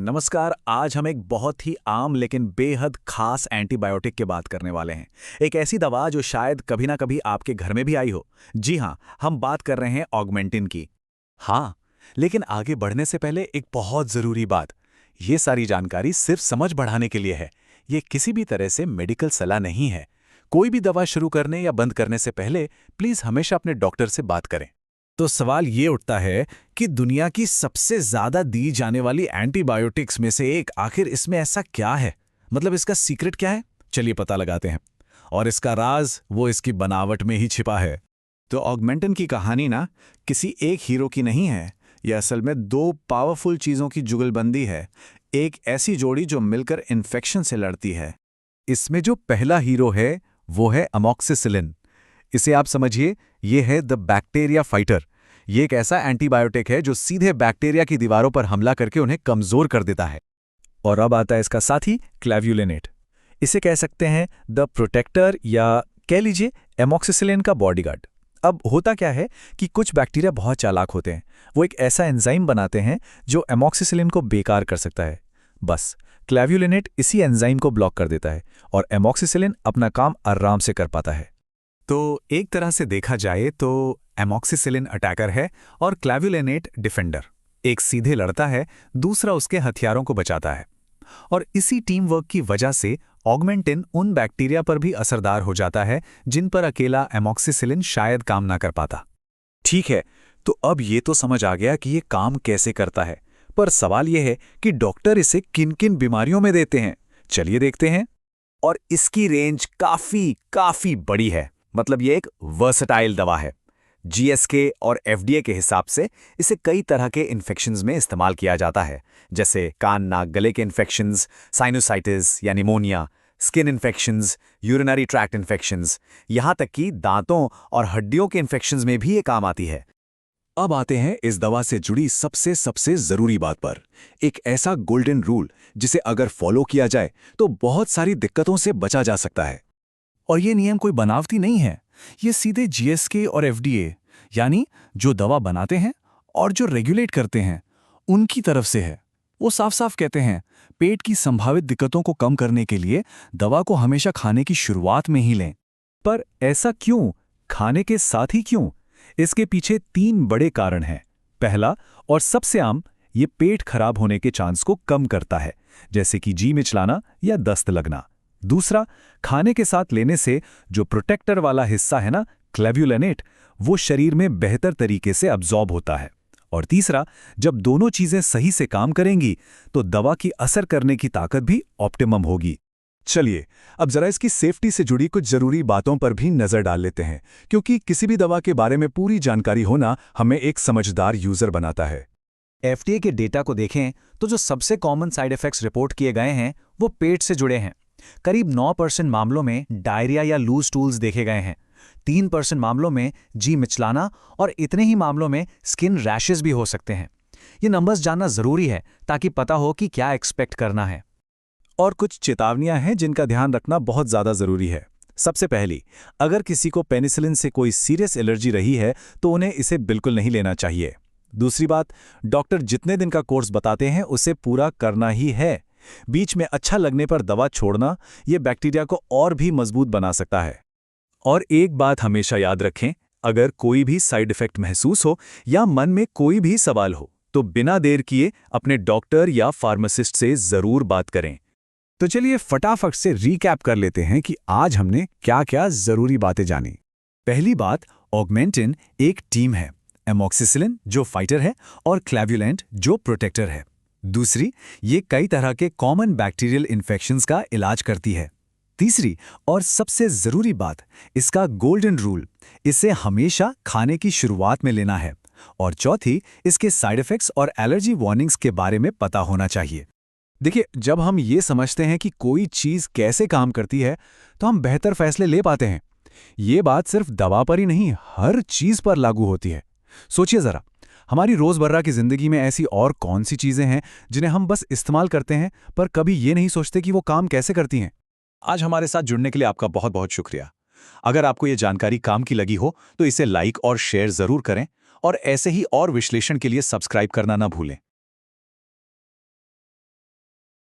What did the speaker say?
नमस्कार। आज हम एक बहुत ही आम लेकिन बेहद खास एंटीबायोटिक की बात करने वाले हैं। एक ऐसी दवा जो शायद कभी ना कभी आपके घर में भी आई हो। जी हाँ, हम बात कर रहे हैं ऑगमेंटिन की। हाँ, लेकिन आगे बढ़ने से पहले एक बहुत जरूरी बात। ये सारी जानकारी सिर्फ समझ बढ़ाने के लिए है। ये किसी भी तरह से मेडिकल सलाह नहीं है। कोई भी दवा शुरू करने या बंद करने से पहले प्लीज हमेशा अपने डॉक्टर से बात करें। तो सवाल ये उठता है कि दुनिया की सबसे ज्यादा दी जाने वाली एंटीबायोटिक्स में से एक, आखिर इसमें ऐसा क्या है? मतलब इसका सीक्रेट क्या है? चलिए पता लगाते हैं। और इसका राज वो इसकी बनावट में ही छिपा है। तो ऑगमेंटिन की कहानी ना किसी एक हीरो की नहीं है। यह असल में दो पावरफुल चीजों की जुगलबंदी है। एक ऐसी जोड़ी जो मिलकर इन्फेक्शन से लड़ती है। इसमें जो पहला हीरो है वो है अमॉक्सिसिलिन। इसे आप समझिए, ये है द बैक्टीरिया फाइटर। ये एक ऐसा एंटीबायोटिक है जो सीधे बैक्टीरिया की दीवारों पर हमला करके उन्हें कमजोर कर देता है। और अब आता है इसका साथी क्लेव्युलिनेट। इसे कह सकते हैं द प्रोटेक्टर, या कह लीजिए एमॉक्सिसिलिन का बॉडीगार्ड। अब होता क्या है कि कुछ बैक्टीरिया बहुत चालाक होते हैं। वो एक ऐसा एंजाइम बनाते हैं जो एमॉक्सिसिलिन को बेकार कर सकता है। बस क्लेव्युलिनेट इसी एंजाइम को ब्लॉक कर देता है और एमॉक्सिसिलिन अपना काम आराम से कर पाता है। तो एक तरह से देखा जाए तो एमॉक्सिसिलिन अटैकर है और क्लेव्युलिनेट डिफेंडर। एक सीधे लड़ता है, दूसरा उसके हथियारों को बचाता है। और इसी टीम वर्क की वजह से ऑगमेंटिन उन बैक्टीरिया पर भी असरदार हो जाता है जिन पर अकेला एमॉक्सिसिलिन शायद काम ना कर पाता। ठीक है, तो अब ये तो समझ आ गया कि ये काम कैसे करता है। पर सवाल ये है कि डॉक्टर इसे किन किन बीमारियों में देते हैं। चलिए देखते हैं। और इसकी रेंज काफी बड़ी है। मतलब ये एक वर्सटाइल दवा है। जीएसके और एफडीए के हिसाब से इसे कई तरह के इन्फेक्शंस में इस्तेमाल किया जाता है, जैसे कान नाक गले के इन्फेक्शंस, साइनोसाइटिस या pneumonia, skin infections, urinary tract infections, यहाँ तक कि दांतों और हड्डियों के इन्फेक्शंस में भी ये काम आती है। अब आते हैं इस दवा से जुड़ी सबसे जरूरी बात पर। एक ऐसा गोल्डन रूल जिसे अगर फॉलो किया जाए तो बहुत सारी दिक्कतों से बचा जा सकता है। और ये नियम कोई बनावटी नहीं है। ये सीधे जीएसके और एफडीए, यानी जो दवा बनाते हैं और जो रेगुलेट करते हैं, उनकी तरफ से है। वो साफ साफ कहते हैं, पेट की संभावित दिक्कतों को कम करने के लिए दवा को हमेशा खाने की शुरुआत में ही लें। पर ऐसा क्यों? खाने के साथ ही क्यों? इसके पीछे 3 बड़े कारण हैं। पहला और सबसे आम, ये पेट खराब होने के चांस को कम करता है, जैसे कि जी मिचलाना या दस्त लगना। दूसरा, खाने के साथ लेने से जो प्रोटेक्टर वाला हिस्सा है ना, क्लेव्युलिनेट, वो शरीर में बेहतर तरीके से अब्जॉर्ब होता है। और तीसरा, जब दोनों चीजें सही से काम करेंगी तो दवा की असर करने की ताकत भी ऑप्टिमम होगी। चलिए अब जरा इसकी सेफ्टी से जुड़ी कुछ जरूरी बातों पर भी नजर डाल लेते हैं, क्योंकि किसी भी दवा के बारे में पूरी जानकारी होना हमें एक समझदार यूजर बनाता है। एफडीए के डेटा को देखें तो जो सबसे कॉमन साइड इफेक्ट्स रिपोर्ट किए गए हैं वो पेट से जुड़े हैं। करीब 9% मामलों में डायरिया या लूज स्टूल्स देखे गए हैं। 3% मामलों में जी मिचलाना और इतने ही मामलों में स्किन रैशेस भी हो सकते हैं। ये नंबर्स जानना जरूरी है ताकि पता हो कि क्या एक्सपेक्ट करना है। और कुछ चेतावनियां हैं जिनका ध्यान रखना बहुत ज्यादा जरूरी है। सबसे पहली, अगर किसी को पेनिसिलिन से कोई सीरियस एलर्जी रही है तो उन्हें इसे बिल्कुल नहीं लेना चाहिए। दूसरी बात, डॉक्टर जितने दिन का कोर्स बताते हैं उसे पूरा करना ही है। बीच में अच्छा लगने पर दवा छोड़ना ये बैक्टीरिया को और भी मजबूत बना सकता है। और एक बात हमेशा याद रखें, अगर कोई भी साइड इफेक्ट महसूस हो या मन में कोई भी सवाल हो तो बिना देर किए अपने डॉक्टर या फार्मासिस्ट से जरूर बात करें। तो चलिए फटाफट से रीकैप कर लेते हैं कि आज हमने क्या क्या जरूरी बातें जानी। पहली बात, ऑगमेंटिन एक टीम है। एमॉक्सिसिलिन जो फाइटर है और क्लेव्युलिनेट जो प्रोटेक्टर है। दूसरी, ये कई तरह के कॉमन बैक्टीरियल इन्फेक्शंस का इलाज करती है। तीसरी और सबसे जरूरी बात, इसका गोल्डन रूल, इसे हमेशा खाने की शुरुआत में लेना है। और चौथी, इसके साइड इफेक्ट्स और एलर्जी वार्निंग्स के बारे में पता होना चाहिए। देखिए, जब हम ये समझते हैं कि कोई चीज कैसे काम करती है तो हम बेहतर फैसले ले पाते हैं। ये बात सिर्फ दवा पर ही नहीं, हर चीज पर लागू होती है। सोचिए जरा, हमारी रोजमर्रा की जिंदगी में ऐसी और कौन सी चीजें हैं जिन्हें हम बस इस्तेमाल करते हैं पर कभी ये नहीं सोचते कि वो काम कैसे करती हैं। आज हमारे साथ जुड़ने के लिए आपका बहुत बहुत शुक्रिया। अगर आपको ये जानकारी काम की लगी हो तो इसे लाइक और शेयर जरूर करें, और ऐसे ही और विश्लेषण के लिए सब्सक्राइब करना ना भूलें।